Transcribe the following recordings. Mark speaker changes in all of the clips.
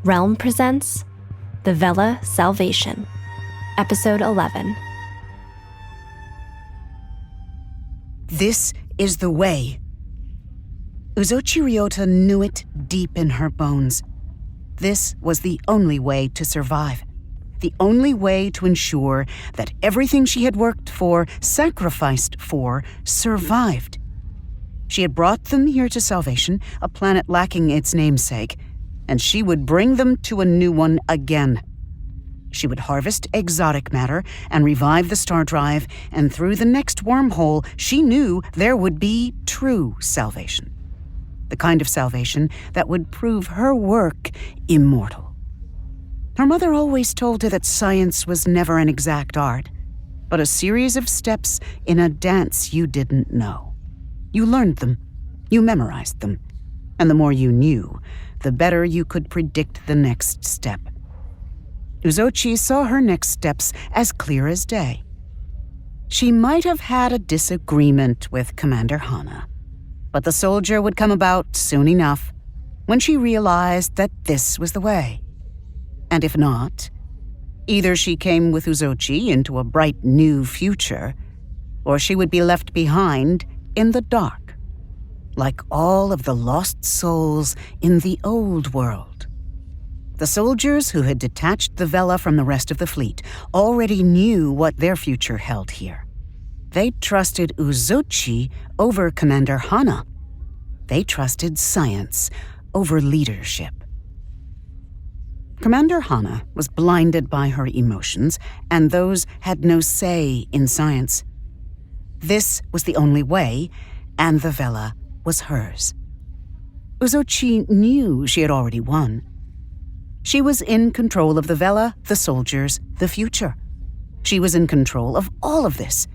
Speaker 1: Realm presents The Vela Salvation, Episode 11.
Speaker 2: This is the way. Uzochi Ryota knew it deep in her bones. This was the only way to survive. The only way to ensure that everything she had worked for, sacrificed for, survived. She had brought them here to Salvation, a planet lacking its namesake, and she would bring them to a new one again. She would harvest exotic matter and revive the star drive, and through the next wormhole, she knew there would be true salvation. The kind of salvation that would prove her work immortal. Her mother always told her that science was never an exact art, but a series of steps in a dance you didn't know. You learned them, you memorized them, and the more you knew, the better you could predict the next step. Uzochi saw her next steps as clear as day. She might have had a disagreement with Commander Hana, but the soldier would come about soon enough when she realized that this was the way. And if not, either she came with Uzochi into a bright new future, or she would be left behind in the dark, like all of the lost souls in the old world. The soldiers who had detached the Vela from the rest of the fleet already knew what their future held here. They trusted Uzochi over Commander Hana. They trusted science over leadership. Commander Hana was blinded by her emotions, and those had no say in science. This was the only way, and the Vela was hers. Uzochi knew she had already won. She was in control of the Vela, the soldiers, the future. She was in control of all of this,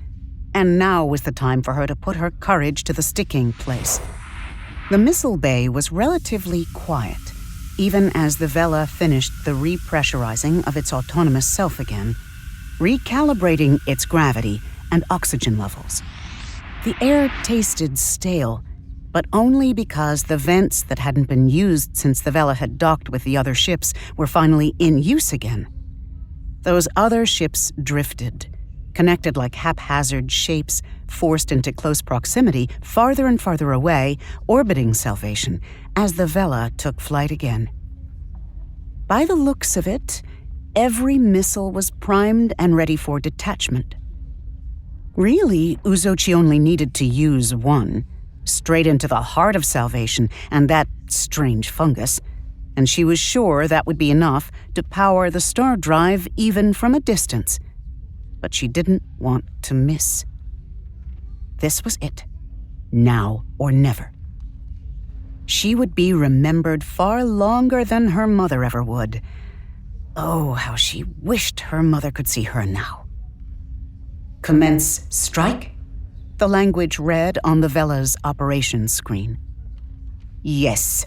Speaker 2: and now was the time for her to put her courage to the sticking place. The missile bay was relatively quiet, even as the Vela finished the repressurizing of its autonomous self again, recalibrating its gravity and oxygen levels. The air tasted stale, but only because the vents that hadn't been used since the Vela had docked with the other ships were finally in use again. Those other ships drifted, connected like haphazard shapes, forced into close proximity, farther and farther away, orbiting Salvation, as the Vela took flight again. By the looks of it, every missile was primed and ready for detachment. Really, Uzochi only needed to use one, straight into the heart of Salvation and that strange fungus, and she was sure that would be enough to power the star drive even from a distance. But she didn't want to miss. This was it. Now or never. She would be remembered far longer than her mother ever would. Oh, how she wished her mother could see her now. "Commence strike?" the language read on the Vela's operations screen. "Yes,"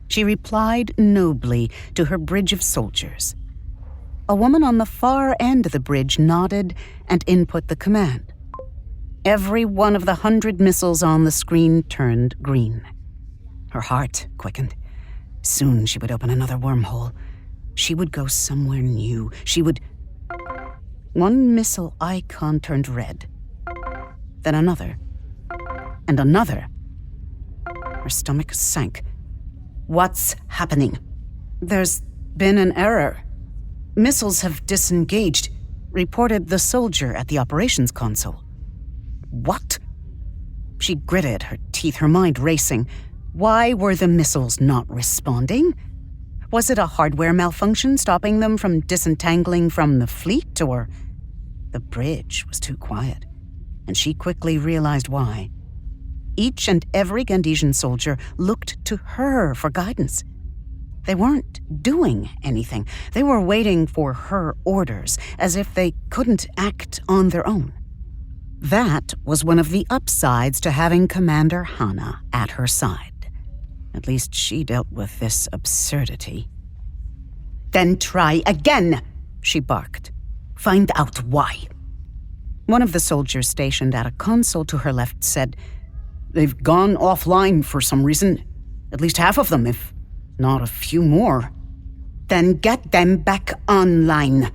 Speaker 2: she replied nobly to her bridge of soldiers. A woman on the far end of the bridge nodded and input the command. Every one of the 100 missiles on the screen turned green. Her heart quickened. Soon she would open another wormhole. She would go somewhere new. One missile icon turned red. Then another. And another. Her stomach sank. "What's happening?" "There's been an error. Missiles have disengaged," reported the soldier at the operations console. "What?" She gritted her teeth, her mind racing. Why were the missiles not responding? Was it a hardware malfunction stopping them from disentangling from the fleet, or... The bridge was too quiet, and she quickly realized why. Each and every Gandesian soldier looked to her for guidance. They weren't doing anything. They were waiting for her orders, as if they couldn't act on their own. That was one of the upsides to having Commander Hana at her side. At least she dealt with this absurdity. "Then try again," she barked. "Find out why." One of the soldiers stationed at a console to her left said, "They've gone offline for some reason. At least half of them, if not a few more." Then get them back online.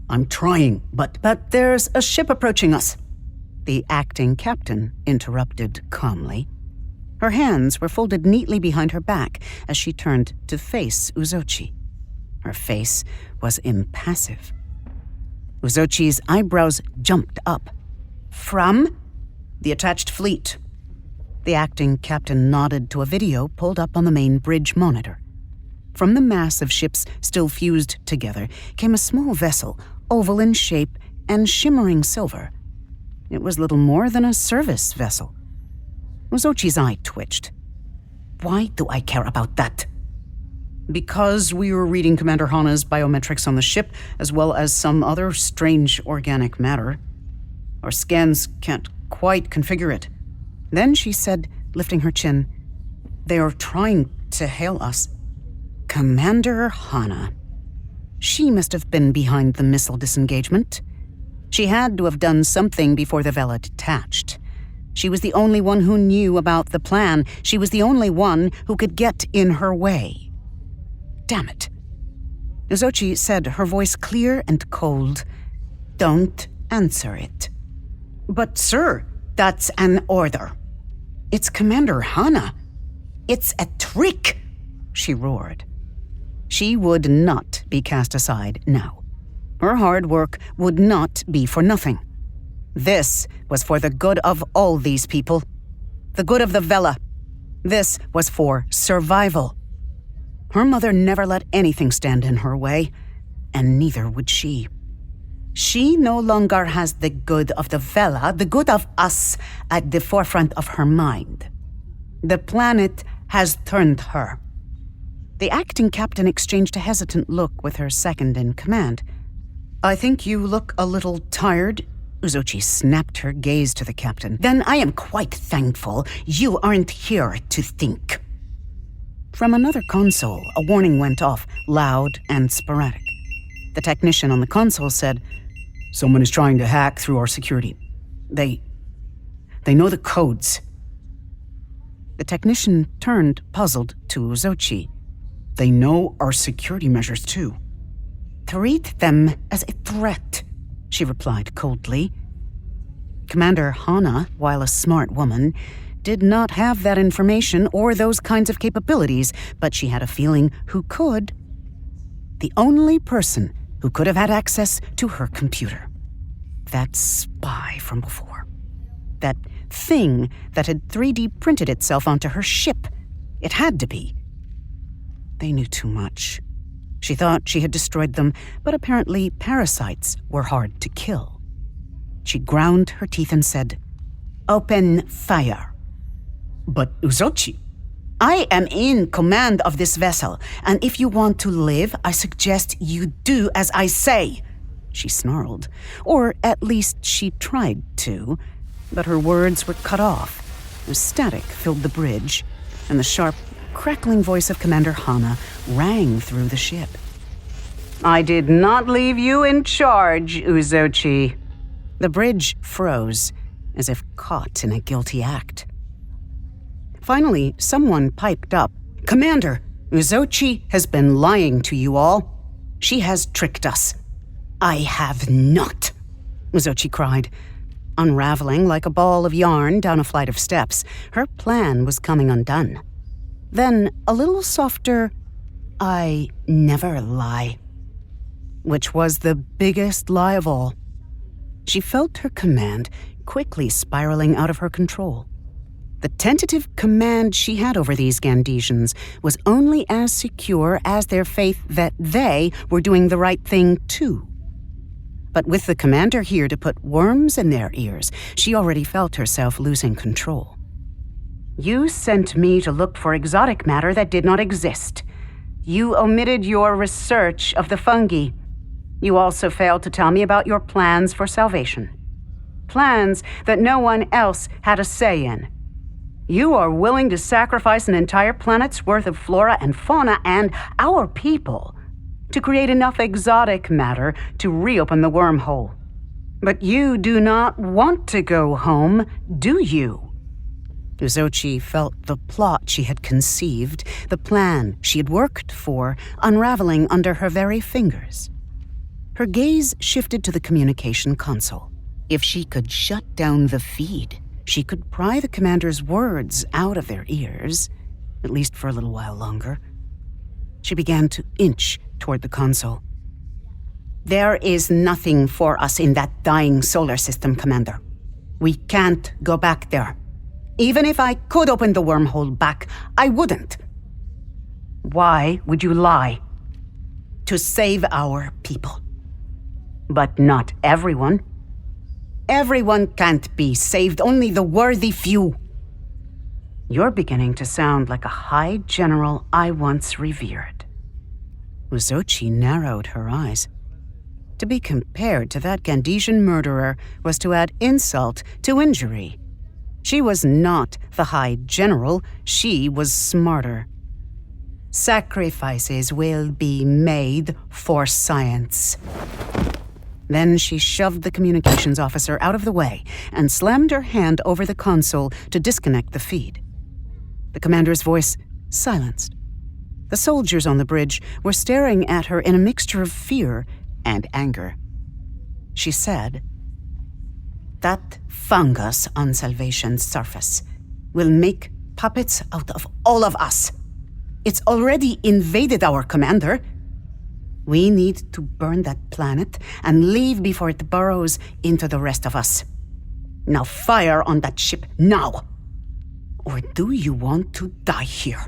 Speaker 2: I'm trying, but there's a ship approaching us. The acting captain interrupted calmly. Her hands were folded neatly behind her back as she turned to face Uzochi. Her face was impassive. Uzochi's eyebrows jumped up. From? The attached fleet. The acting captain nodded to a video pulled up on the main bridge monitor. From the mass of ships still fused together came a small vessel, oval in shape and shimmering silver. It was little more than a service vessel. Uzochi's eye twitched. Why do I care about that? Because we were reading Commander Hana's biometrics on the ship, as well as some other strange organic matter. Our scans can't quite configure it. Then she said, lifting her chin, they are trying to hail us. Commander Hana. She must have been behind the missile disengagement. She had to have done something before the Vela detached. She was the only one who knew about the plan. She was the only one who could get in her way. Damn it. Uzochi said, her voice clear and cold. Don't answer it. But sir, that's an order. It's Commander Hana. It's a trick, she roared. She would not be cast aside now. Her hard work would not be for nothing. This was for the good of all these people. The good of the Vela. This was for survival. Her mother never let anything stand in her way, and neither would she. She no longer has the good of the Vela, the good of us, at the forefront of her mind. The planet has turned her. The acting captain exchanged a hesitant look with her second-in-command. I think you look a little tired. Uzochi snapped her gaze to the captain. Then I am quite thankful you aren't here to think. From another console, a warning went off, loud and sporadic. The technician on the console said, someone is trying to hack through our security. They know the codes. The technician turned, puzzled, to Uzochi. They know our security measures, too. Treat them as a threat, she replied coldly. Commander Hana, while a smart woman, did not have that information or those kinds of capabilities, but she had a feeling who could. The only person who could have had access to her computer. That spy from before. That thing that had 3D printed itself onto her ship. It had to be. They knew too much. She thought she had destroyed them, but apparently parasites were hard to kill. She ground her teeth and said, open fire. But Uzochi, I am in command of this vessel, and if you want to live, I suggest you do as I say, she snarled. Or at least she tried to, but her words were cut off. The static filled the bridge, and the sharp, crackling voice of Commander Hana rang through the ship. I did not leave you in charge, Uzochi. The bridge froze, as if caught in a guilty act. Finally, someone piped up. Commander, Uzochi has been lying to you all. She has tricked us. I have not, Uzochi cried. Unraveling like a ball of yarn down a flight of steps, her plan was coming undone. Then, a little softer, I never lie. Which was the biggest lie of all. She felt her command quickly spiraling out of her control. The tentative command she had over these Gandesians was only as secure as their faith that they were doing the right thing too. But with the commander here to put worms in their ears, she already felt herself losing control. You sent me to look for exotic matter that did not exist. You omitted your research of the fungi. You also failed to tell me about your plans for salvation. Plans that no one else had a say in. You are willing to sacrifice an entire planet's worth of flora and fauna and our people to create enough exotic matter to reopen the wormhole. But you do not want to go home, do you? Uzochi felt the plot she had conceived, the plan she had worked for, unraveling under her very fingers. Her gaze shifted to the communication console. If she could shut down the feed, she could pry the commander's words out of their ears, at least for a little while longer. She began to inch toward the console. "There is nothing for us in that dying solar system, Commander. We can't go back there. Even if I could open the wormhole back, I wouldn't." "Why would you lie?" "To save our people." "But not everyone." "Everyone can't be saved, only the worthy few." "You're beginning to sound like a high general I once revered." Uzochi narrowed her eyes. To be compared to that Gandesian murderer was to add insult to injury. She was not the high general, she was smarter. "Sacrifices will be made for science." Then she shoved the communications officer out of the way and slammed her hand over the console to disconnect the feed. The commander's voice silenced. The soldiers on the bridge were staring at her in a mixture of fear and anger. She said, "That fungus on Salvation's surface will make puppets out of all of us. It's already invaded our commander. We need to burn that planet and leave before it burrows into the rest of us. Now fire on that ship, now! Or do you want to die here?"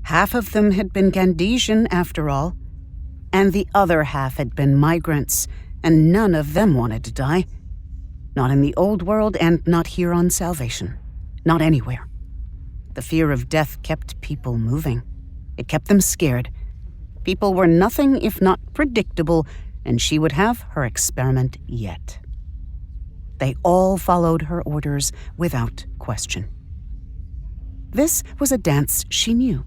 Speaker 2: Half of them had been Gandesian, after all, and the other half had been migrants, and none of them wanted to die. Not in the old world, and not here on Salvation. Not anywhere. The fear of death kept people moving. It kept them scared. People were nothing if not predictable, and she would have her experiment yet. They all followed her orders without question. This was a dance she knew.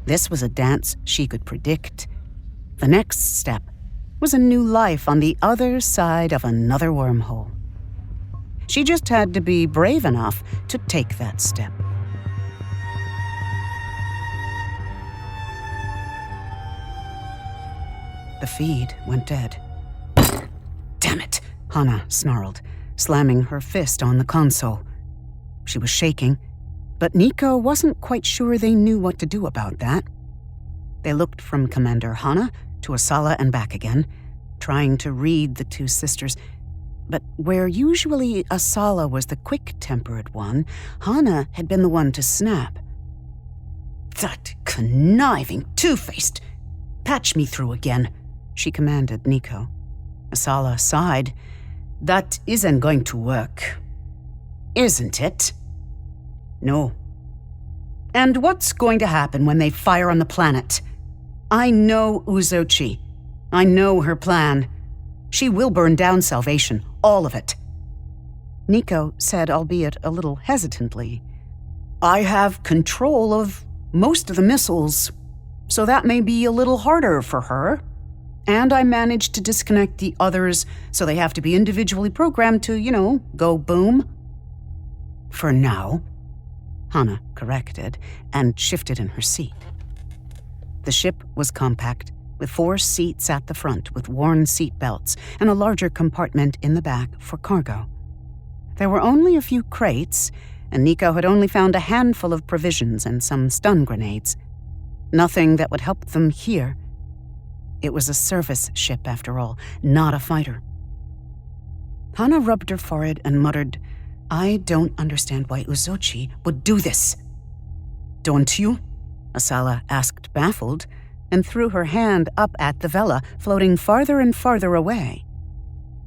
Speaker 2: This was a dance she could predict. The next step was a new life on the other side of another wormhole. She just had to be brave enough to take that step. The feed went dead. "Damn it," Hana snarled, slamming her fist on the console. She was shaking, but Nico wasn't quite sure they knew what to do about that. They looked from Commander Hana to Asala and back again, trying to read the two sisters. But where usually Asala was the quick-tempered one, Hana had been the one to snap. "That conniving two-faced! Patch me through again," she commanded Nico. Asala sighed. "That isn't going to work, isn't it?" "No." "And what's going to happen when they fire on the planet? I know Uzochi. I know her plan. She will burn down Salvation, all of it." Nico said, albeit a little hesitantly, "I have control of most of the missiles, so that may be a little harder for her. And I managed to disconnect the others, so they have to be individually programmed to, go boom." "For now," Hana corrected, and shifted in her seat. The ship was compact, with 4 seats at the front with worn seat belts and a larger compartment in the back for cargo. There were only a few crates, and Nico had only found a handful of provisions and some stun grenades. Nothing that would help them here. It was a service ship, after all, not a fighter. Hana rubbed her forehead and muttered, "I don't understand why Uzochi would do this." "Don't you?" Asala asked, baffled, and threw her hand up at the Vela, floating farther and farther away.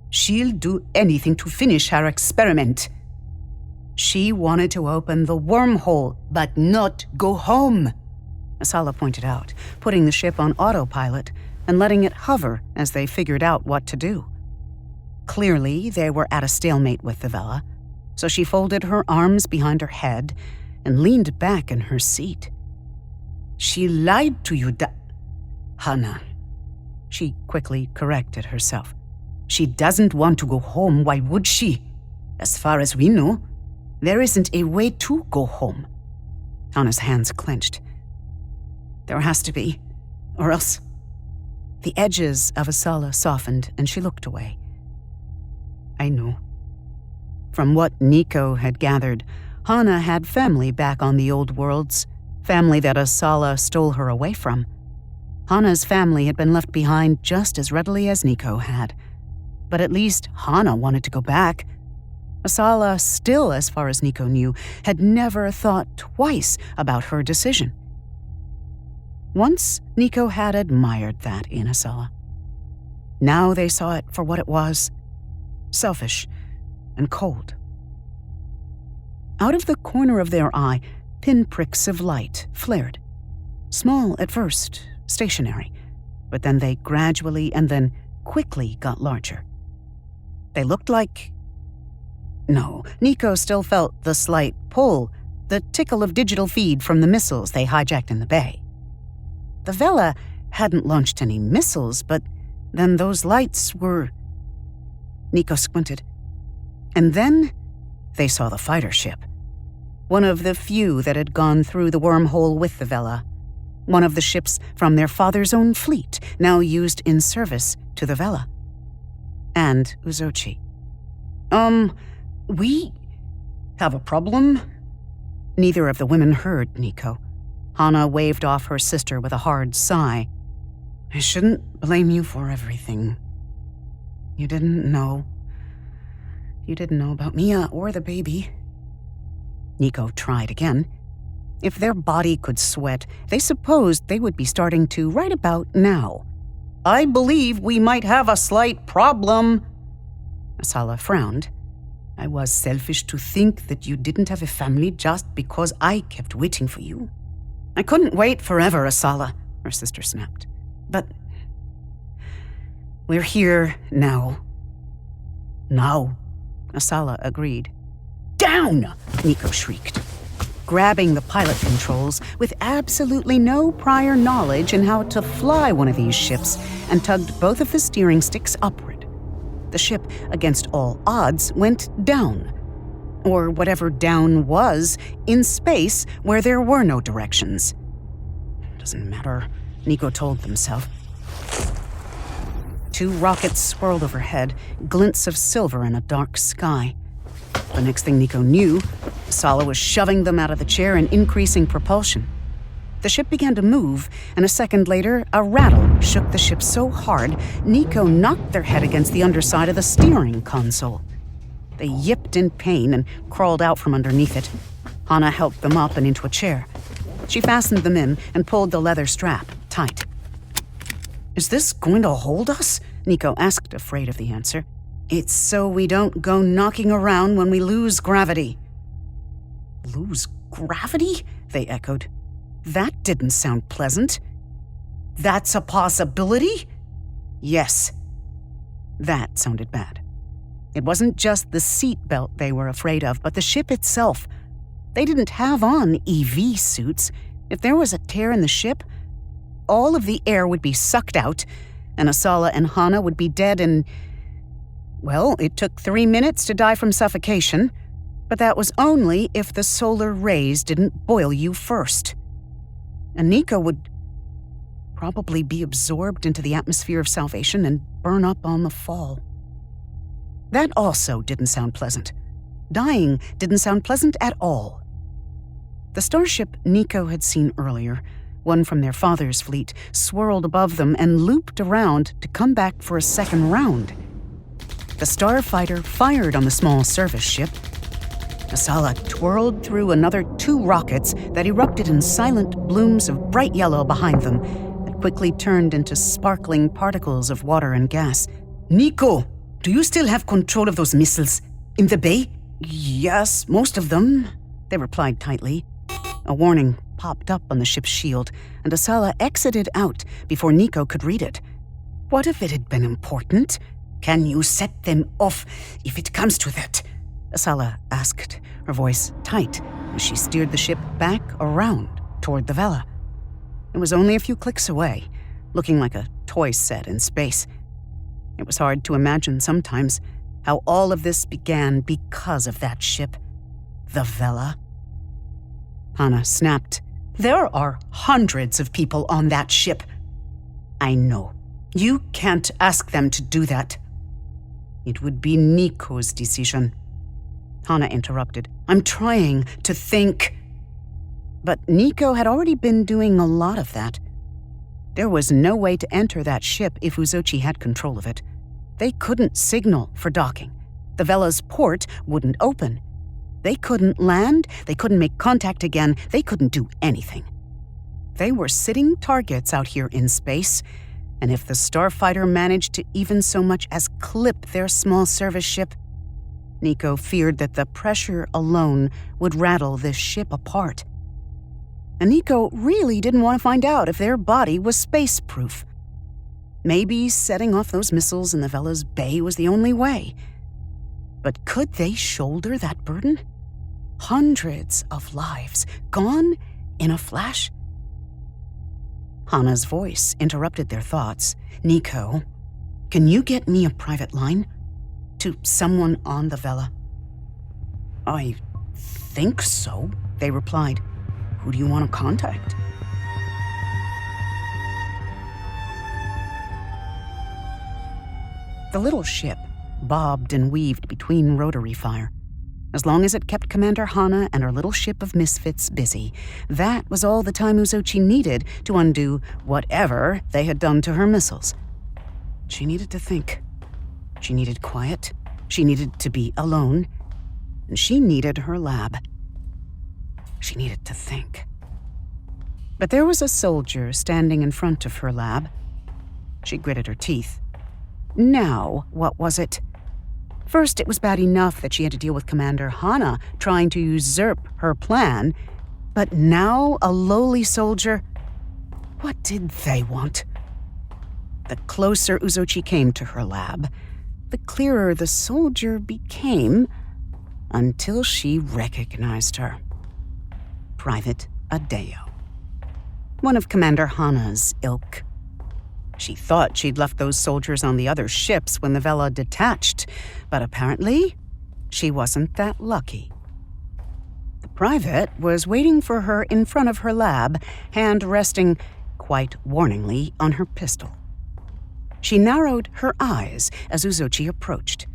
Speaker 2: "She'll do anything to finish her experiment. She wanted to open the wormhole, but not go home," Asala pointed out, putting the ship on autopilot and letting it hover as they figured out what to do. Clearly, they were at a stalemate with the Vela, so she folded her arms behind her head and leaned back in her seat. "She lied to you, Hana." She quickly corrected herself. "She doesn't want to go home, why would she? As far as we know. There isn't a way to go home. Hana's hands clenched. There has to be, or else... The edges of Asala softened and she looked away. I knew. From what Niko had gathered, Hana had family back on the old worlds, family that Asala stole her away from. Hana's family had been left behind just as readily as Niko had. But at least Hana wanted to go back. Asala, still as far as Niko knew, had never thought twice about her decision. Once, Niko had admired that in Asala. Now they saw it for what it was, selfish and cold. Out of the corner of their eye, pinpricks of light flared. Small at first, stationary, but then they gradually and then quickly got larger. They looked like... No, Niko still felt the slight pull, the tickle of digital feed from the missiles they hijacked in the bay. The Vela hadn't launched any missiles, but then those lights were... Niko squinted. And then they saw the fighter ship. One of the few that had gone through the wormhole with the Vela. One of the ships from their father's own fleet, now used in service to the Vela. And Uzochi. We have a problem? Neither of the women heard Niko. Hana waved off her sister with a hard sigh. I shouldn't blame you for everything. You didn't know. You didn't know about Mia or the baby. Niko tried again. If their body could sweat, they supposed they would be starting to right about now. I believe we might have a slight problem. Asala frowned. I was selfish to think that you didn't have a family just because I kept waiting for you. I couldn't wait forever, Asala, her sister snapped. But we're here now. Now, Asala agreed. Down! Niko shrieked, grabbing the pilot controls with absolutely no prior knowledge in how to fly one of these ships, and tugged both of the steering sticks upward. The ship, against all odds, went down. Or whatever down was, in space where there were no directions. Doesn't matter, Niko told himself. Two rockets swirled overhead, glints of silver in a dark sky. The next thing Niko knew, Asala was shoving them out of the chair and increasing propulsion. The ship began to move, and a second later, a rattle shook the ship so hard, Niko knocked their head against the underside of the steering console. They yipped in pain and crawled out from underneath it. Hana helped them up and into a chair. She fastened them in and pulled the leather strap tight. Is this going to hold us? Niko asked, afraid of the answer. It's so we don't go knocking around when we lose gravity. Lose gravity? They echoed. That didn't sound pleasant. That's a possibility? Yes. That sounded bad. It wasn't just the seat belt they were afraid of, but the ship itself. They didn't have on EV suits. If there was a tear in the ship, all of the air would be sucked out, and Asala and Hana would be dead in... Well, it took 3 minutes to die from suffocation, but that was only if the solar rays didn't boil you first. And Niko would probably be absorbed into the atmosphere of salvation and burn up on the fall. That also didn't sound pleasant. Dying didn't sound pleasant at all. The starship Niko had seen earlier, one from their father's fleet, swirled above them and looped around to come back for a second round. The starfighter fired on the small service ship. Asala twirled through another 2 rockets that erupted in silent blooms of bright yellow behind them that quickly turned into sparkling particles of water and gas. Niko, do you still have control of those missiles? In the bay? Yes, most of them, they replied tightly. A warning popped up on the ship's shield, and Asala exited out before Niko could read it. What if it had been important? Can you set them off if it comes to that? Asala asked, her voice tight as she steered the ship back around toward the Vela. It was only a few clicks away, looking like a toy set in space. It was hard to imagine sometimes how all of this began because of that ship. the Vela? Hana snapped. There are hundreds of people on that ship. I know. You can't ask them to do that. It would be Niko's decision. Hana interrupted. I'm trying to think. But Niko had already been doing a lot of that. There was no way to enter that ship if Uzochi had control of it. They couldn't signal for docking. The Vela's port wouldn't open. They couldn't land, they couldn't make contact again, they couldn't do anything. They were sitting targets out here in space, and if the starfighter managed to even so much as clip their small service ship, Niko feared that the pressure alone would rattle this ship apart. And Niko really didn't want to find out if their body was space-proof. Maybe setting off those missiles in the Vela's bay was the only way. But could they shoulder that burden? Hundreds of lives gone in a flash? Hana's voice interrupted their thoughts. Niko, can you get me a private line? To someone on the Vela? I think so, they replied. Who do you want to contact? The little ship bobbed and weaved between rotary fire. As long as it kept Commander Hana and her little ship of misfits busy, that was all the time Uzochi needed to undo whatever they had done to her missiles. She needed to think. She needed quiet. She needed to be alone. And she needed her lab. She needed to think. But there was a soldier standing in front of her lab. She gritted her teeth. Now, what was it? First, it was bad enough that she had to deal with Commander Hana trying to usurp her plan, but now a lowly soldier? What did they want? The closer Uzochi came to her lab, the clearer the soldier became, until she recognized her. Private Adeo. One of Commander Hana's ilk. She thought she'd left those soldiers on the other ships when the Vela detached, but apparently she wasn't that lucky. The private was waiting for her in front of her lab, hand resting, quite warningly, on her pistol. She narrowed her eyes as Uzochi approached.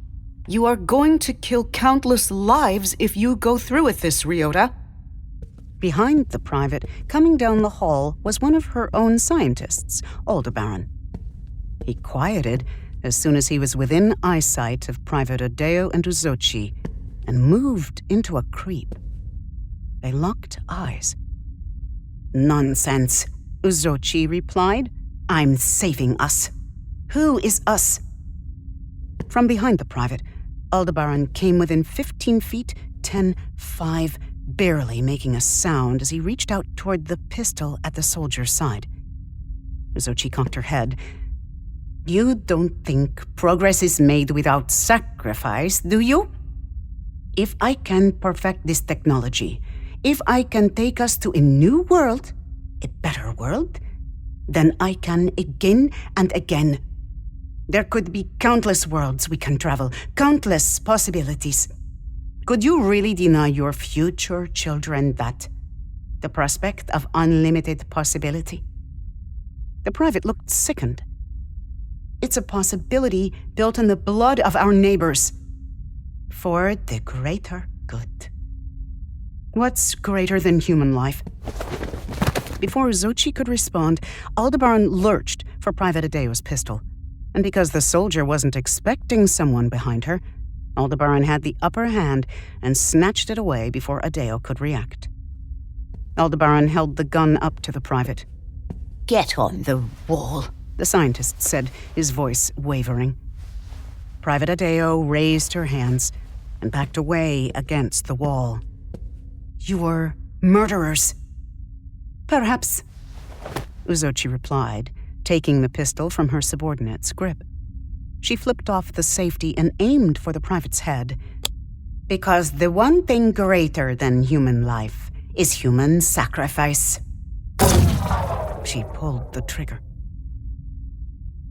Speaker 2: You are going to kill countless lives if you go through with this, Ryota. Behind the private, coming down the hall, was one of her own scientists, Aldebaran. He quieted as soon as he was within eyesight of Private Adeo and Uzochi, and moved into a creep. They locked eyes. Nonsense, Uzochi replied. I'm saving us. Who is us? From behind the private, Aldebaran came within 15 feet, 10, 5, barely making a sound as he reached out toward the pistol at the soldier's side. Uzochi cocked her head. You don't think progress is made without sacrifice, do you? If I can perfect this technology, if I can take us to a new world, a better world, then I can again and again. There could be countless worlds we can travel, countless possibilities. Could you really deny your future children that? The prospect of unlimited possibility? The private looked sickened. It's a possibility built on the blood of our neighbors. For the greater good. What's greater than human life? Before Uzochi could respond, Aldebaran lurched for Private Adeo's pistol. And because the soldier wasn't expecting someone behind her, Aldebaran had the upper hand and snatched it away before Adeo could react. Aldebaran held the gun up to the private. Get on the wall, the scientist said, his voice wavering. Private Adeo raised her hands and backed away against the wall. You're murderers. Perhaps, Uzochi replied, taking the pistol from her subordinate's grip. She flipped off the safety and aimed for the private's head. Because the one thing greater than human life is human sacrifice. She pulled the trigger.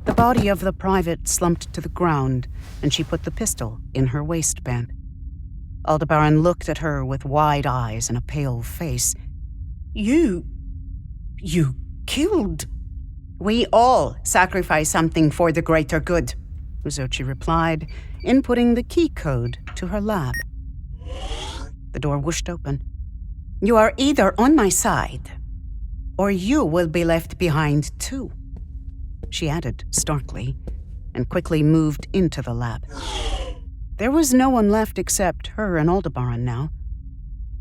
Speaker 2: The body of the private slumped to the ground, and she put the pistol in her waistband. Aldebaran looked at her with wide eyes and a pale face. You killed. We all sacrifice something for the greater good, Uzochi replied, inputting the key code to her lab. The door whooshed open. You are either on my side, or you will be left behind too, she added starkly, and quickly moved into the lab. There was no one left except her and Aldebaran now.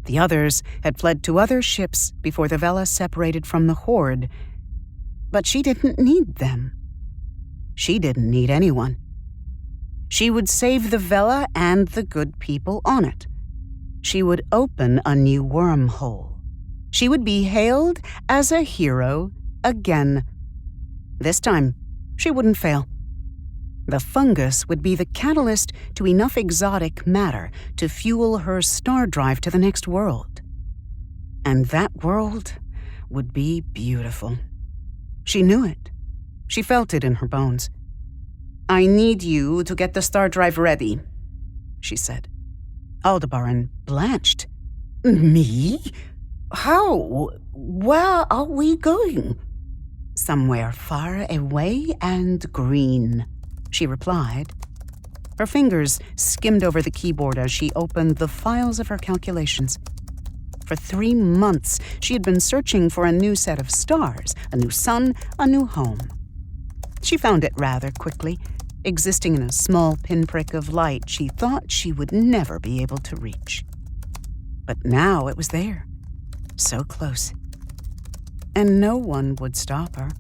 Speaker 2: The others had fled to other ships before the Vela separated from the Horde, but she didn't need them. She didn't need anyone. She would save the Vela and the good people on it. She would open a new wormhole. She would be hailed as a hero again. This time, she wouldn't fail. The fungus would be the catalyst to enough exotic matter to fuel her star drive to the next world. And that world would be beautiful. She knew it. She felt it in her bones. I need you to get the star drive ready, she said. Aldebaran blanched. Me? How? Where are we going? Somewhere far away and green, she replied. Her fingers skimmed over the keyboard as she opened the files of her calculations. For 3 months, she had been searching for a new set of stars, a new sun, a new home. She found it rather quickly, existing in a small pinprick of light she thought she would never be able to reach. But now it was there, so close. And no one would stop her.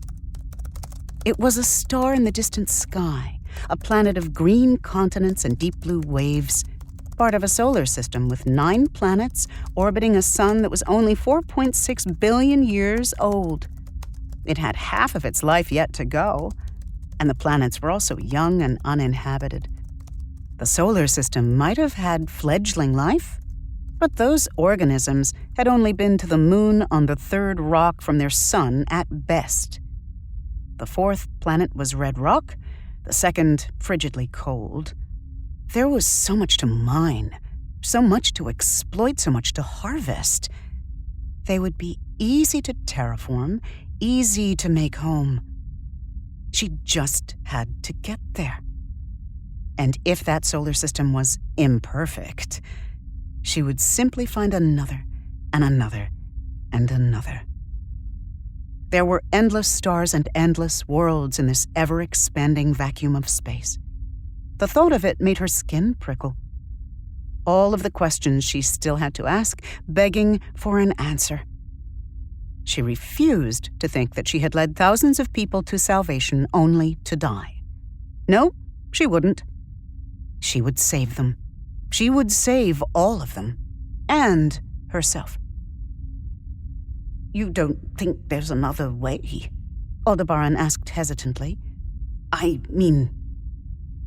Speaker 2: It was a star in the distant sky, a planet of green continents and deep blue waves, part of a solar system with 9 planets orbiting a sun that was only 4.6 billion years old. It had half of its life yet to go, and the planets were also young and uninhabited. The solar system might have had fledgling life, but those organisms had only been to the moon on the 3rd rock from their sun at best. The 4th planet was red rock, the 2nd frigidly cold. There was so much to mine, so much to exploit, so much to harvest. They would be easy to terraform, easy to make home. She just had to get there. And if that solar system was imperfect, she would simply find another and another and another. There were endless stars and endless worlds in this ever-expanding vacuum of space. The thought of it made her skin prickle. All of the questions she still had to ask, begging for an answer. She refused to think that she had led thousands of people to salvation only to die. No, she wouldn't. She would save them. She would save all of them. And herself. You don't think there's another way? Aldebaran asked hesitantly. I mean,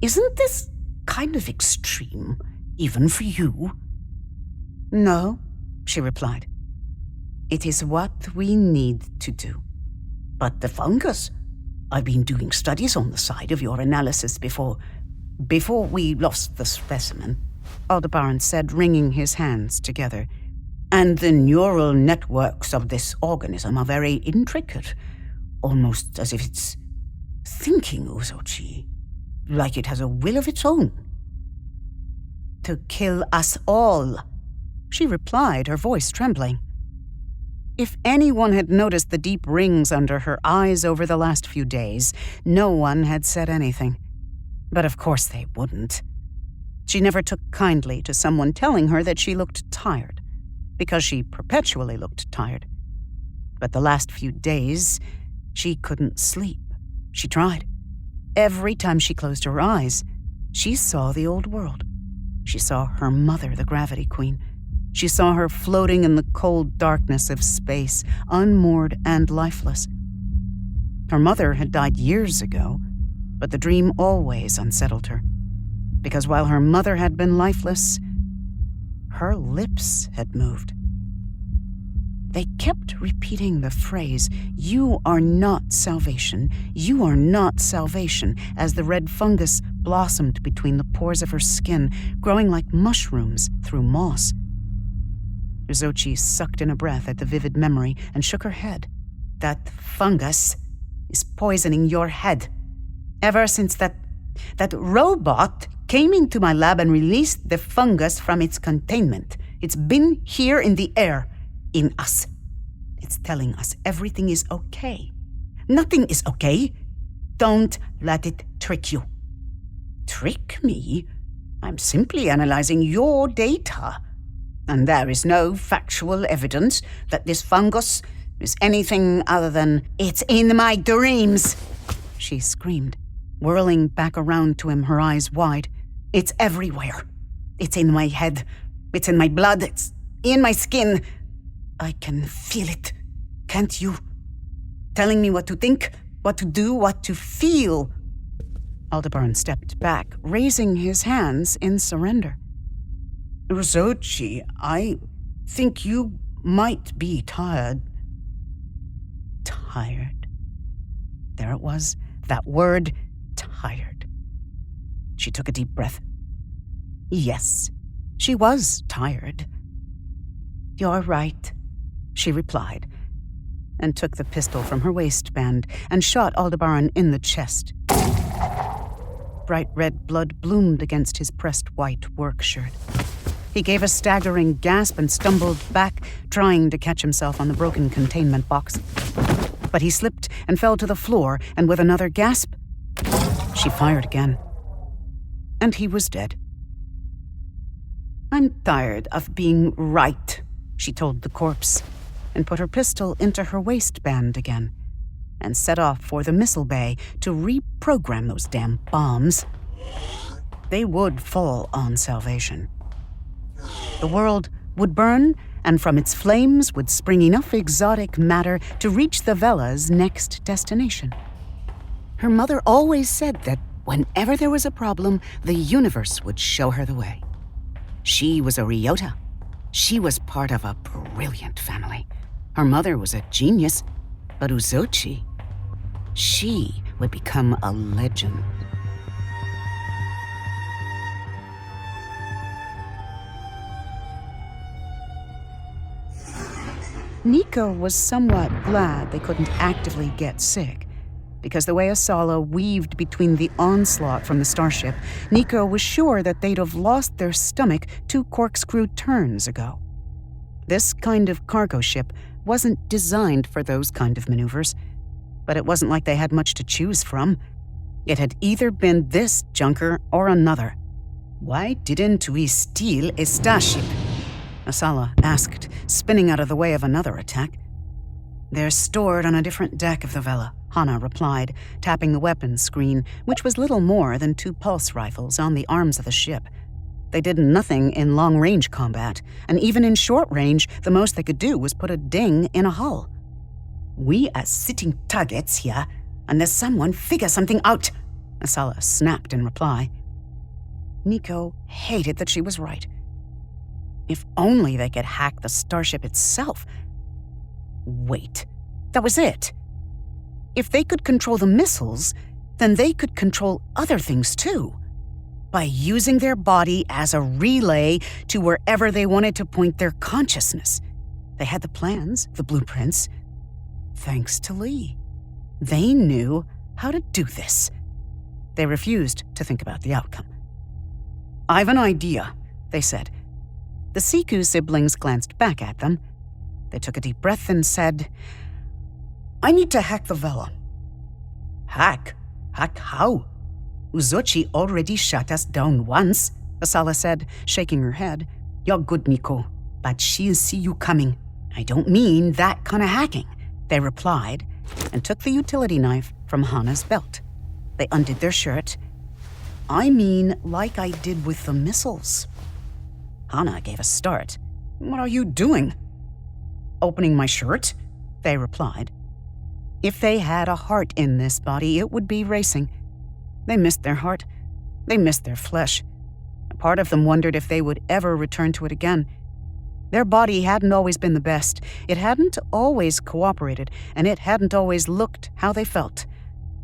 Speaker 2: isn't this kind of extreme, even for you? No, she replied. It is what we need to do. But the fungus? I've been doing studies on the side of your analysis before we lost the specimen, Aldebaran said, wringing his hands together. And the neural networks of this organism are very intricate, almost as if it's thinking, Uzochi, like it has a will of its own. To kill us all, she replied, her voice trembling. If anyone had noticed the deep rings under her eyes over the last few days, no one had said anything. But of course they wouldn't. She never took kindly to someone telling her that she looked tired, because she perpetually looked tired. But the last few days, she couldn't sleep. She tried. Every time she closed her eyes, she saw the old world. She saw her mother, the Gravity Queen. She saw her floating in the cold darkness of space, unmoored and lifeless. Her mother had died years ago, but the dream always unsettled her, because while her mother had been lifeless, her lips had moved. They kept repeating the phrase, "You are not salvation, you are not salvation," as the red fungus blossomed between the pores of her skin, growing like mushrooms through moss. Uzochi sucked in a breath at the vivid memory and shook her head. That fungus is poisoning your head. Ever since that robot came into my lab and released the fungus from its containment, it's been here in the air, in us. It's telling us everything is okay. Nothing is okay. Don't let it trick you. Trick me? I'm simply analyzing your data. And there is no factual evidence that this fungus is anything other than, it's in my dreams, she screamed, whirling back around to him, her eyes wide. It's everywhere. It's in my head. It's in my blood. It's in my skin. I can feel it. Can't you? Telling me what to think, what to do, what to feel. Aldebaran stepped back, raising his hands in surrender. Uzochi, I think you might be tired. Tired. There it was, that word, tired. She took a deep breath. Yes, she was tired. You're right, she replied, and took the pistol from her waistband and shot Aldebaran in the chest. Bright red blood bloomed against his pressed white work shirt. He gave a staggering gasp and stumbled back, trying to catch himself on the broken containment box. But he slipped and fell to the floor, and with another gasp, she fired again. And he was dead. I'm tired of being right, she told the corpse, and put her pistol into her waistband again, and set off for the missile bay to reprogram those damn bombs. They would fall on Salvation. The world would burn, and from its flames would spring enough exotic matter to reach the Vela's next destination. Her mother always said that whenever there was a problem, the universe would show her the way. She was a Ryota. She was part of a brilliant family. Her mother was a genius, but Uzochi, she would become a legend. Niko was somewhat glad they couldn't actively get sick, because the way Asala weaved between the onslaught from the starship, Niko was sure that they'd have lost their stomach 2 corkscrew turns ago. This kind of cargo ship wasn't designed for those kind of maneuvers, but it wasn't like they had much to choose from. It had either been this junker or another. Why didn't we steal a starship? Asala asked, spinning out of the way of another attack. They're stored on a different deck of the Vela, Hana replied, tapping the weapons screen, which was little more than 2 pulse rifles on the arms of the ship. They did nothing in long-range combat, and even in short range, the most they could do was put a ding in a hull. We are sitting targets here, unless someone figure something out, Asala snapped in reply. Niko hated that she was right. If only they could hack the starship itself. Wait, that was it. If they could control the missiles, then they could control other things too, by using their body as a relay to wherever they wanted to point their consciousness. They had the plans, the blueprints. Thanks to Lee. They knew how to do this. They refused to think about the outcome. I've an idea, they said. The Siku siblings glanced back at them. They took a deep breath and said, I need to hack the Vela. Hack? Hack how? Uzochi already shot us down once, Asala said, shaking her head. You're good, Niko, but she'll see you coming. I don't mean that kind of hacking, they replied, and took the utility knife from Hana's belt. They undid their shirt. I mean, like I did with the missiles. Hana gave a start. What are you doing? Opening my shirt, they replied. If they had a heart in this body, it would be racing. They missed their heart. They missed their flesh. A part of them wondered if they would ever return to it again. Their body hadn't always been the best. It hadn't always cooperated, and it hadn't always looked how they felt.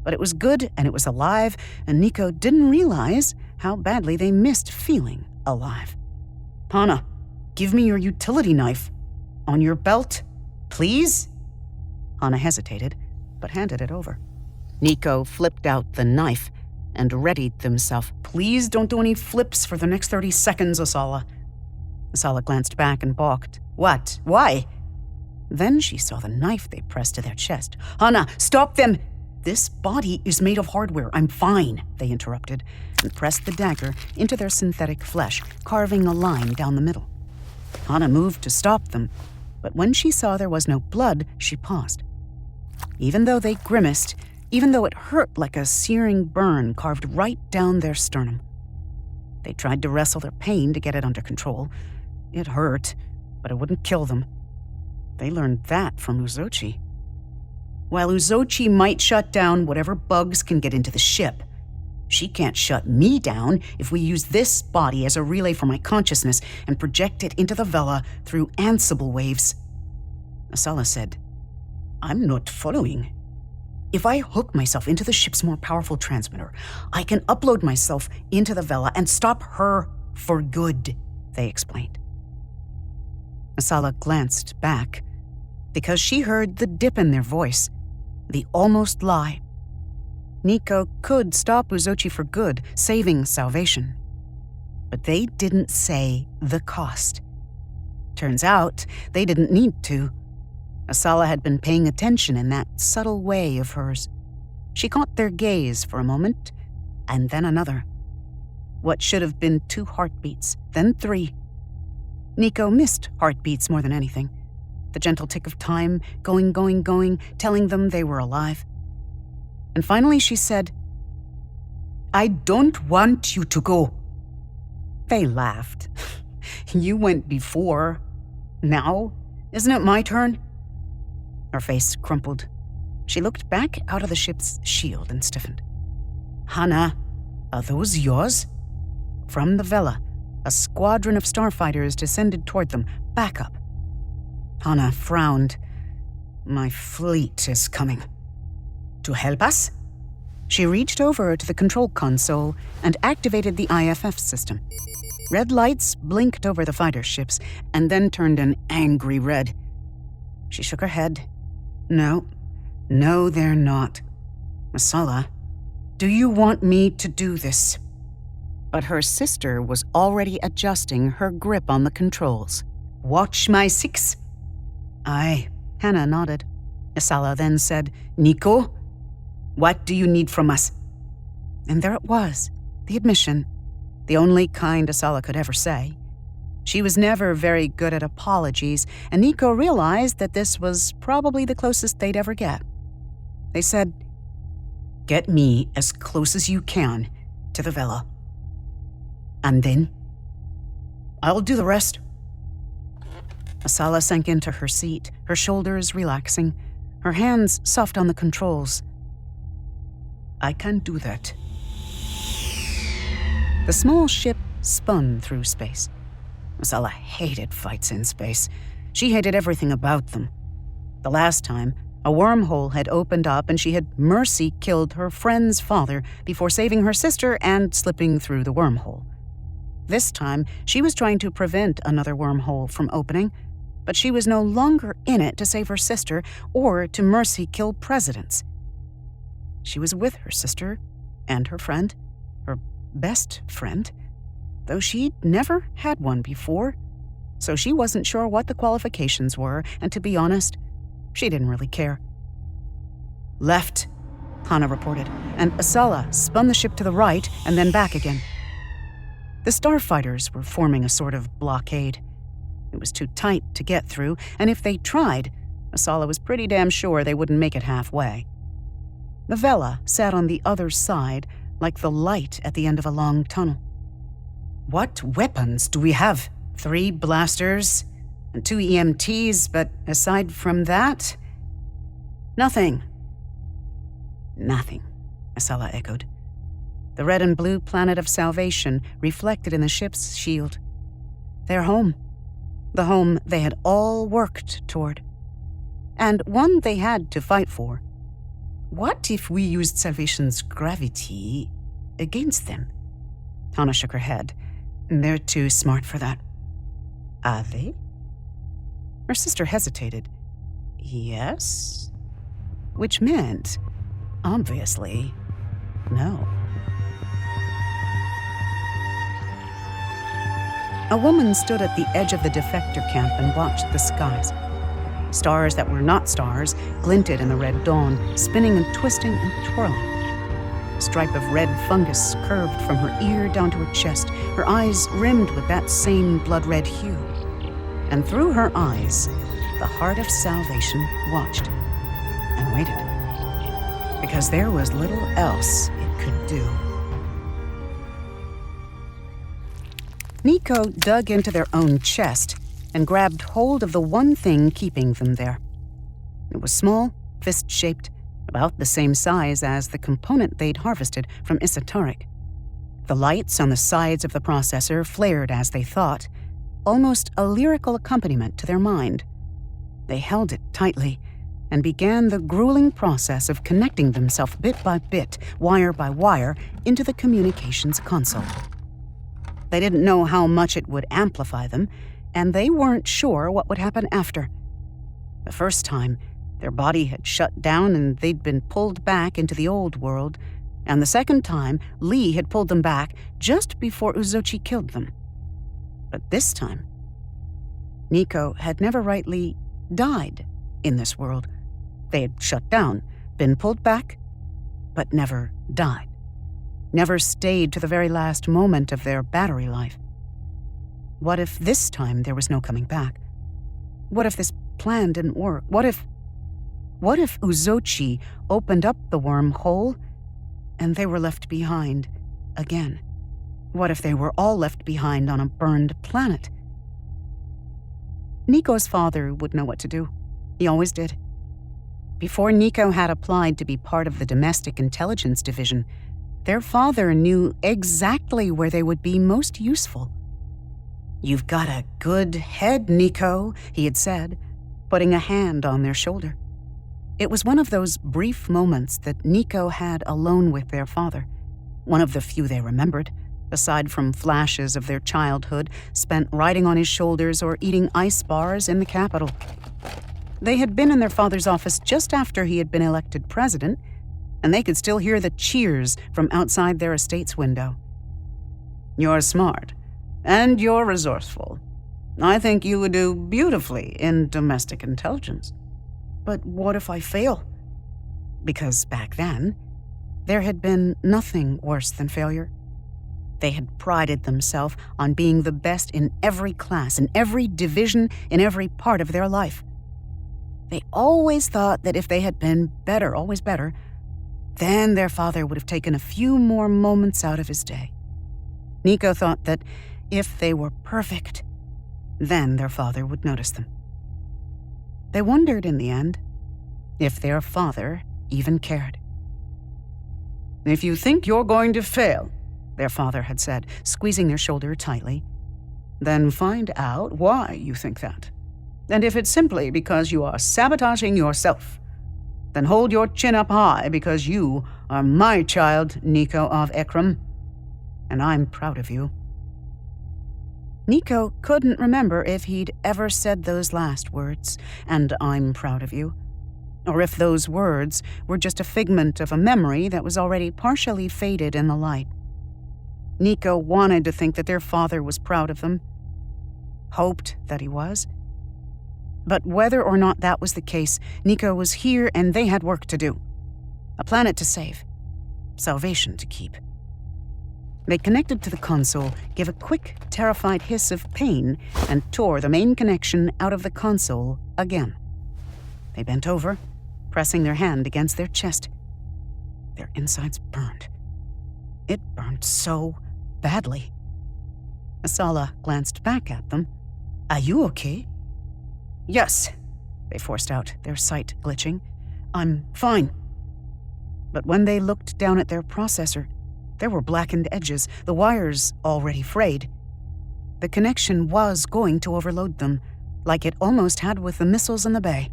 Speaker 2: But it was good and it was alive, and Nico didn't realize how badly they missed feeling alive. Hana, give me your utility knife. On your belt, please? Hana hesitated, but handed it over. Nico flipped out the knife and readied themselves. Please don't do any flips for the next 30 seconds, Asala. Asala glanced back and balked. What? Why? Then she saw the knife they pressed to their chest. Hana, stop them! This body is made of hardware. I'm fine, they interrupted, and pressed the dagger into their synthetic flesh, carving a line down the middle. Hana moved to stop them, but when she saw there was no blood, she paused. Even though they grimaced, even though it hurt like a searing burn carved right down their sternum. They tried to wrestle their pain to get it under control. It hurt, but it wouldn't kill them. They learned that from Uzochi. While Uzochi might shut down whatever bugs can get into the ship, she can't shut me down if we use this body as a relay for my consciousness and project it into the Vela through Ansible waves. Asala said, I'm not following. If I hook myself into the ship's more powerful transmitter, I can upload myself into the Vela and stop her for good, they explained. Asala glanced back because she heard the dip in their voice, the almost lie. Nico could stop Uzochi for good, saving salvation. But they didn't say the cost. Turns out they didn't need to. Asala had been paying attention in that subtle way of hers. She caught their gaze for a moment, and then another. What should have been 2 heartbeats, then 3. Nico missed heartbeats more than anything. The gentle tick of time, going, telling them they were alive. And finally she said, I don't want you to go. They laughed. You went before. Now, isn't it my turn? Her face crumpled. She looked back out of the ship's shield and stiffened. Hana, are those yours? From the Vela, a squadron of starfighters descended toward them, back up. Hana frowned. My fleet is coming. To help us? She reached over to the control console and activated the IFF system. Red lights blinked over the fighter ships and then turned an angry red. She shook her head. No, they're not. Masala, do you want me to do this? But her sister was already adjusting her grip on the controls. Watch my 6. Aye, Hana nodded. Asala then said, Niko, what do you need from us? And there it was, the admission, the only kind Asala could ever say. She was never very good at apologies, and Niko realized that this was probably the closest they'd ever get. They said, get me as close as you can to the Vela. And then, I'll do the rest. Asala sank into her seat, her shoulders relaxing, her hands soft on the controls. I can do that. The small ship spun through space. Asala hated fights in space. She hated everything about them. The last time, a wormhole had opened up and she had mercy killed her friend's father before saving her sister and slipping through the wormhole. This time, she was trying to prevent another wormhole from opening, but she was no longer in it to save her sister or to mercy kill presidents. She was with her sister and her friend, her best friend, though she'd never had one before, so she wasn't sure what the qualifications were, and to be honest, she didn't really care. Left, Hana reported, and Asala spun the ship to the right and then back again. The starfighters were forming a sort of blockade. It was too tight to get through, and if they tried, Asala was pretty damn sure they wouldn't make it halfway. The Vela sat on the other side, like the light at the end of a long tunnel. What weapons do we have? 3 blasters and 2 EMTs, but aside from that, nothing. Nothing, Asala echoed. The red and blue planet of salvation reflected in the ship's shield. Their home. The home they had all worked toward. And one they had to fight for. What if we used Salvation's gravity against them? Hana shook her head. They're too smart for that. Are they? Her sister hesitated. Yes? Which meant, obviously, no. A woman stood at the edge of the defector camp and watched the skies. Stars that were not stars glinted in the red dawn, spinning and twisting and twirling. A stripe of red fungus curved from her ear down to her chest, her eyes rimmed with that same blood-red hue. And through her eyes, the heart of Salvation watched and waited, because there was little else it could do. Nico dug into their own chest and grabbed hold of the one thing keeping them there. It was small, fist-shaped, about the same size as the component they'd harvested from Esoteric. The lights on the sides of the processor flared as they thought, almost a lyrical accompaniment to their mind. They held it tightly and began the grueling process of connecting themselves bit by bit, wire by wire, into the communications console. They didn't know how much it would amplify them, and they weren't sure what would happen after. The first time, their body had shut down and they'd been pulled back into the old world, and the second time, Lee had pulled them back just before Uzochi killed them. But this time, Nico had never rightly died in this world. They had shut down, been pulled back, but never died. Never stayed to the very last moment of their battery life. What if this time there was no coming back? What if this plan didn't work? What if Uzochi opened up the wormhole and they were left behind again? What if they were all left behind on a burned planet? Nico's father would know what to do. He always did. Before Nico had applied to be part of the Domestic Intelligence Division, their father knew exactly where they would be most useful. "You've got a good head, Nico," he had said, putting a hand on their shoulder. It was one of those brief moments that Nico had alone with their father, one of the few they remembered, aside from flashes of their childhood spent riding on his shoulders or eating ice bars in the capital. They had been in their father's office just after he had been elected president, and they could still hear the cheers from outside their estate's window. "You're smart, and you're resourceful. I think you would do beautifully in domestic intelligence. But what if I fail?" Because back then, there had been nothing worse than failure. They had prided themselves on being the best in every class, in every division, in every part of their life. They always thought that if they had been better, always better, then their father would have taken a few more moments out of his day. Nico thought that if they were perfect, then their father would notice them. They wondered in the end if their father even cared. "If you think you're going to fail," their father had said, squeezing their shoulder tightly, "then find out why you think that. And if it's simply because you are sabotaging yourself, then hold your chin up high because you are my child, Nico of Ekram, and I'm proud of you." Nico couldn't remember if he'd ever said those last words, "and I'm proud of you," or if those words were just a figment of a memory that was already partially faded in the light. Nico wanted to think that their father was proud of them, hoped that he was. But whether or not that was the case, Nico was here and they had work to do. A planet to save, salvation to keep. They connected to the console, gave a quick, terrified hiss of pain, and tore the main connection out of the console again. They bent over, pressing their hand against their chest. Their insides burned. It burned so badly. Asala glanced back at them. "Are you okay?" "Yes," they forced out, their sight glitching. "I'm fine." But when they looked down at their processor, there were blackened edges, the wires already frayed. The connection was going to overload them, like it almost had with the missiles in the bay.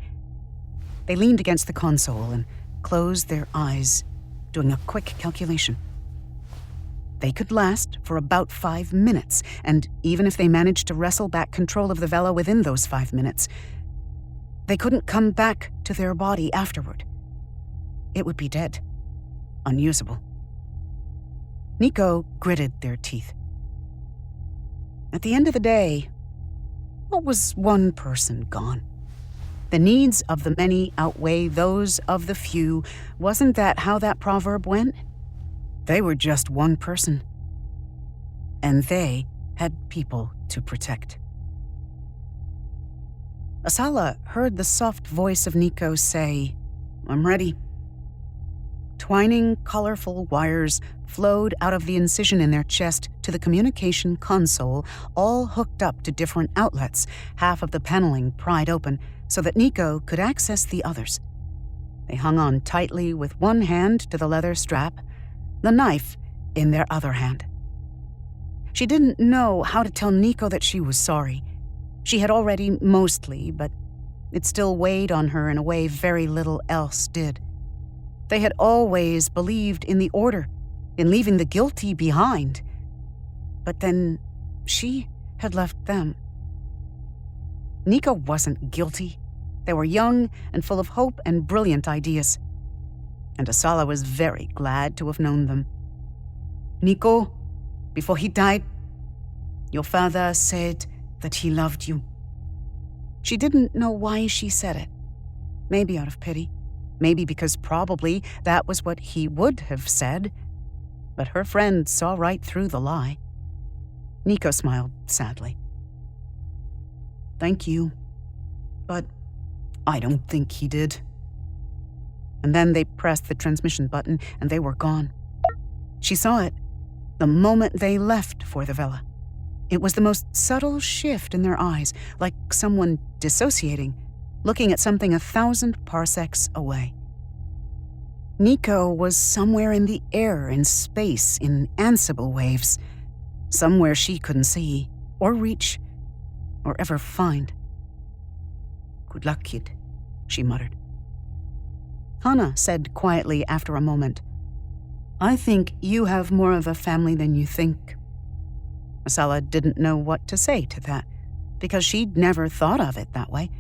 Speaker 2: They leaned against the console and closed their eyes, doing a quick calculation. They could last for about 5 minutes, and even if they managed to wrestle back control of the Vela within those 5 minutes, they couldn't come back to their body afterward. It would be dead, unusable. Niko gritted their teeth. At the end of the day, what was one person gone? The needs of the many outweigh those of the few. Wasn't that how that proverb went? They were just one person. And they had people to protect. Asala heard the soft voice of Niko say, "I'm ready." Twining, colorful wires flowed out of the incision in their chest to the communication console, all hooked up to different outlets, half of the paneling pried open so that Niko could access the others. They hung on tightly with one hand to the leather strap, the knife in their other hand. She didn't know how to tell Niko that she was sorry. She had already mostly, but it still weighed on her in a way very little else did. They had always believed in the order, in leaving the guilty behind. But then she had left them. Niko wasn't guilty. They were young and full of hope and brilliant ideas. And Asala was very glad to have known them. "Niko, before he died, your father said that he loved you." She didn't know why she said it. Maybe out of pity. Maybe because probably that was what he would have said. But her friend saw right through the lie. Niko smiled sadly. "Thank you, but I don't think he did." And then they pressed the transmission button and they were gone. She saw it the moment they left for the Vela. It was the most subtle shift in their eyes, like someone dissociating, looking at something 1,000 parsecs away. Niko was somewhere in the air, in space, in Ansible waves, somewhere she couldn't see, or reach, or ever find. "Good luck, kid," she muttered. Hana said quietly after a moment, "I think you have more of a family than you think." Asala didn't know what to say to that, because she'd never thought of it that way.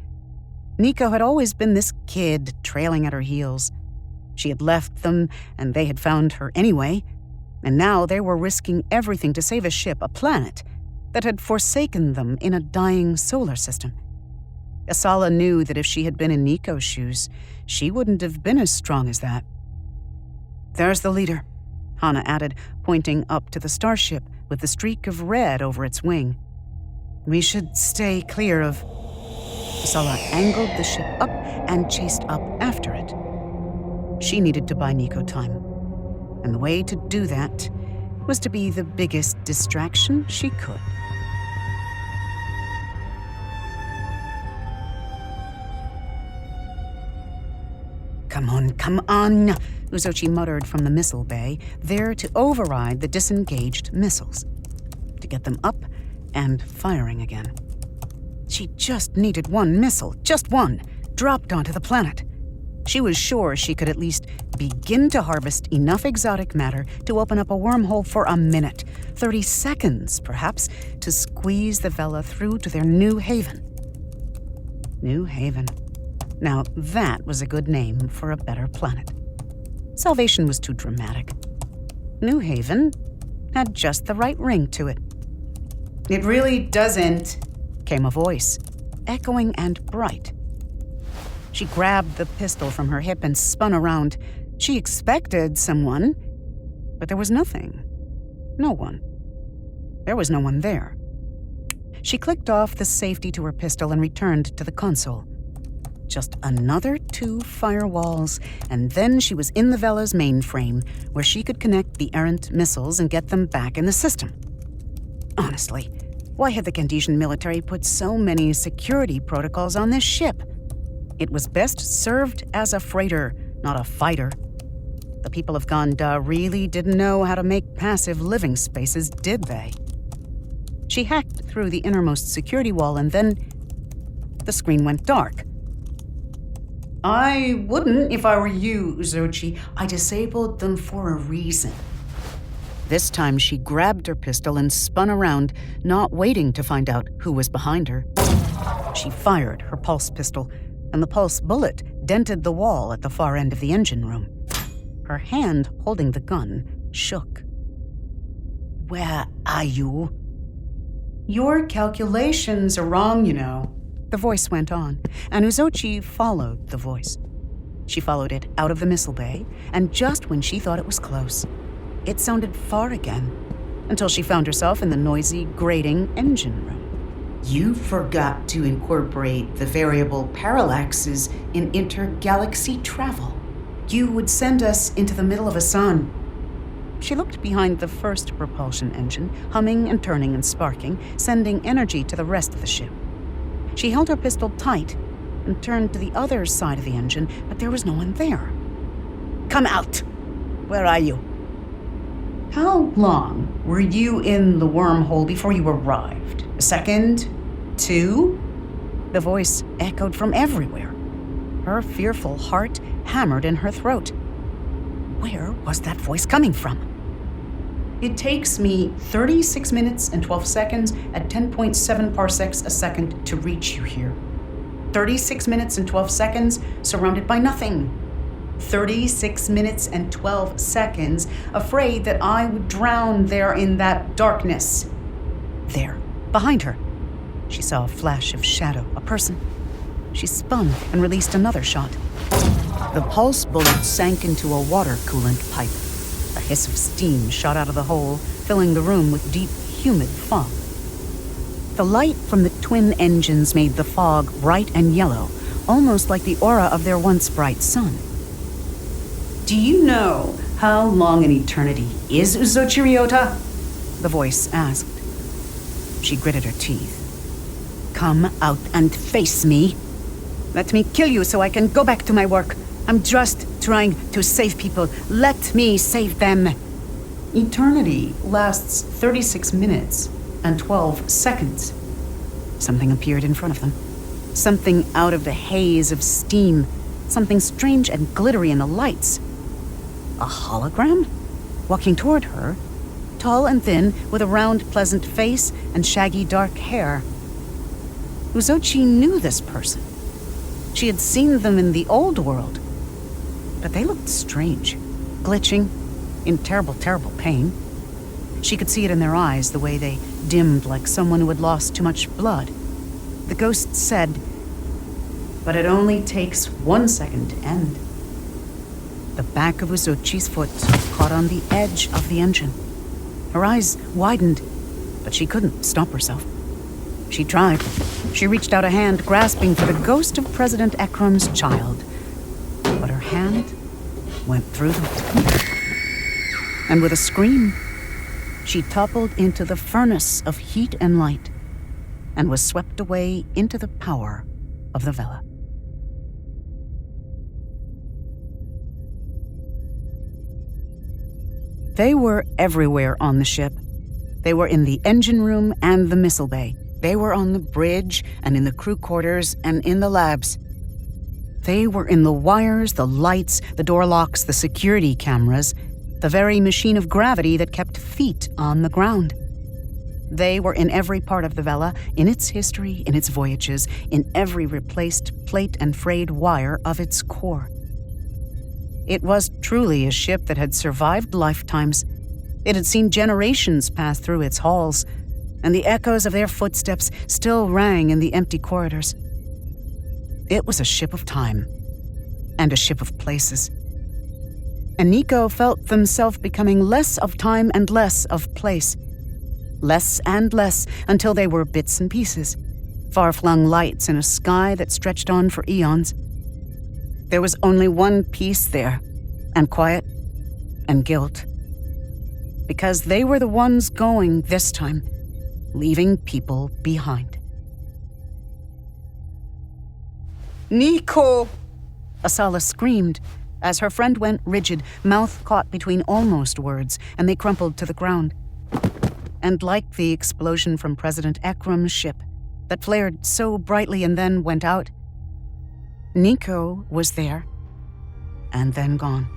Speaker 2: Niko had always been this kid trailing at her heels. She had left them, and they had found her anyway, and now they were risking everything to save a ship, a planet, that had forsaken them in a dying solar system. Asala knew that if she had been in Niko's shoes, she wouldn't have been as strong as that. "There's the leader," Hana added, pointing up to the starship with the streak of red over its wing. "We should stay clear of..." Asala angled the ship up and chased up after it. She needed to buy Niko time, and the way to do that was to be the biggest distraction she could. Come on, Uzochi muttered from the missile bay, there to override the disengaged missiles, to get them up and firing again. She just needed one missile, just one, dropped onto the planet. She was sure she could at least begin to harvest enough exotic matter to open up a wormhole for a minute, 30 seconds perhaps, to squeeze the Vela through to their new haven. New haven. Now that was a good name for a better planet. Salvation was too dramatic. New Haven had just the right ring to it. "It really doesn't," came a voice, echoing and bright. She grabbed the pistol from her hip and spun around. She expected someone, but there was nothing. No one. There was no one there. She clicked off the safety to her pistol and returned to the console. Just another 2 firewalls, and then she was in the Vela's mainframe, where she could connect the errant missiles and get them back in the system. Honestly, why had the Gandesian military put so many security protocols on this ship? It was best served as a freighter, not a fighter. The people of Ganda really didn't know how to make passive living spaces, did they? She hacked through the innermost security wall, and then the screen went dark. I wouldn't if I were you, Uzochi. I disabled them for a reason. This time she grabbed her pistol and spun around, not waiting to find out who was behind her. She fired her pulse pistol, and the pulse bullet dented the wall at the far end of the engine room. Her hand holding the gun shook. Where are you? Your calculations are wrong, you know. The voice went on, and Uzochi followed the voice. She followed it out of the missile bay, and just when she thought it was close, it sounded far again, until she found herself in the noisy, grating engine room. You forgot to incorporate the variable parallaxes in intergalaxy travel. You would send us into the middle of a sun. She looked behind the first propulsion engine, humming and turning and sparking, sending energy to the rest of the ship. She held her pistol tight and turned to the other side of the engine, but there was no one there. Come out! Where are you? How long were you in the wormhole before you arrived? A second? 2? The voice echoed from everywhere. Her fearful heart hammered in her throat. Where was that voice coming from? It takes me 36 minutes and 12 seconds at 10.7 parsecs a second to reach you here. 36 minutes and 12 seconds surrounded by nothing. 36 minutes and 12 seconds afraid that I would drown there in that darkness. There, behind her, she saw a flash of shadow, a person. She spun and released another shot. The pulse bullet sank into a water coolant pipe. A hiss of steam shot out of the hole, filling the room with deep, humid fog. The light from the twin engines made the fog bright and yellow, almost like the aura of their once bright sun. Do you know how long an eternity is, Uzochi Ryota? The voice asked. She gritted her teeth. Come out and face me. Let me kill you so I can go back to my work. I'm just trying to save people. Let me save them. Eternity lasts 36 minutes and 12 seconds. Something appeared in front of them. Something out of the haze of steam. Something strange and glittery in the lights. A hologram? Walking toward her, tall and thin, with a round, pleasant face and shaggy dark hair. Uzochi knew this person. She had seen them in the old world. But they looked strange, glitching, in terrible, terrible pain. She could see it in their eyes, the way they dimmed like someone who had lost too much blood. The ghost said, but it only takes 1 second to end. The back of Uzochi's foot caught on the edge of the engine. Her eyes widened, but she couldn't stop herself. She tried. She reached out a hand, grasping for the ghost of President Ekrum's child. But her hand went through them. And with a scream, she toppled into the furnace of heat and light and was swept away into the power of the Vela. They were everywhere on the ship. They were in the engine room and the missile bay. They were on the bridge and in the crew quarters and in the labs. They were in the wires, the lights, the door locks, the security cameras, the very machine of gravity that kept feet on the ground. They were in every part of the Vela, in its history, in its voyages, in every replaced plate and frayed wire of its core. It was truly a ship that had survived lifetimes. It had seen generations pass through its halls, and the echoes of their footsteps still rang in the empty corridors. It was a ship of time, and a ship of places. And Nico felt themselves becoming less of time and less of place. Less and less until they were bits and pieces, far-flung lights in a sky that stretched on for eons. There was only one piece there, and quiet, and guilt. Because they were the ones going this time, leaving people behind. Niko! Asala screamed as her friend went rigid, mouth caught between almost words, and they crumpled to the ground. And like the explosion from President Ekrum's ship that flared so brightly and then went out, Nico was there, and then gone.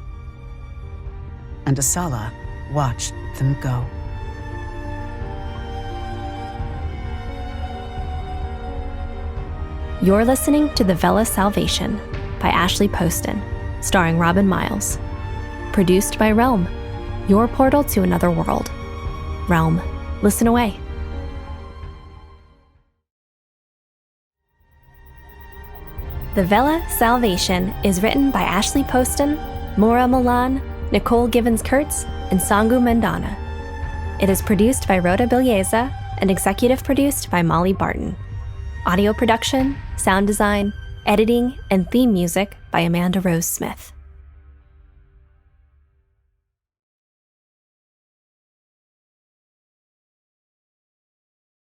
Speaker 2: And Asala watched them go.
Speaker 1: You're listening to The Vela Salvation by Ashley Poston, starring Robin Miles. Produced by Realm, your portal to another world. Realm, listen away. The Vela Salvation is written by Ashley Poston, Maura Milan, Nicole Givens-Kurtz, and Sangu Mandana. It is produced by Rhoda Bilyeza and executive produced by Molly Barton. Audio production, sound design, editing, and theme music by Amanda Rose Smith.